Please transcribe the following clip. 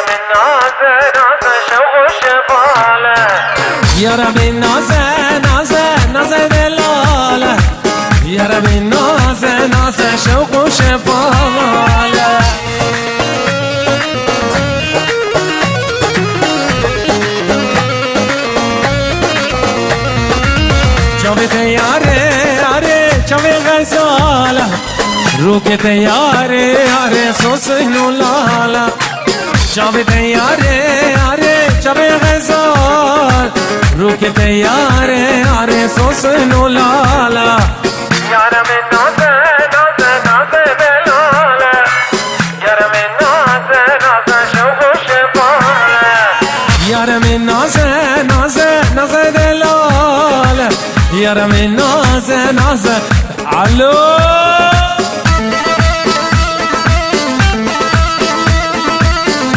من نازه نازه شوق و شفاله یارم این نازه نازه نازه دلاله یارم این نازه نازه شوق و شفاله چاوی تیاره آره چاوی غزاله رو که تیاره آره سوسین و لاله چاوی تیاره آره چاوی غزال رو که تیاره آره سوسین و لاله یارم نازه نازه نازه دلاله یارم نازه نازه شوق و شفاله یارم نازه نازه نازه دلاله یارم نازه نازه علو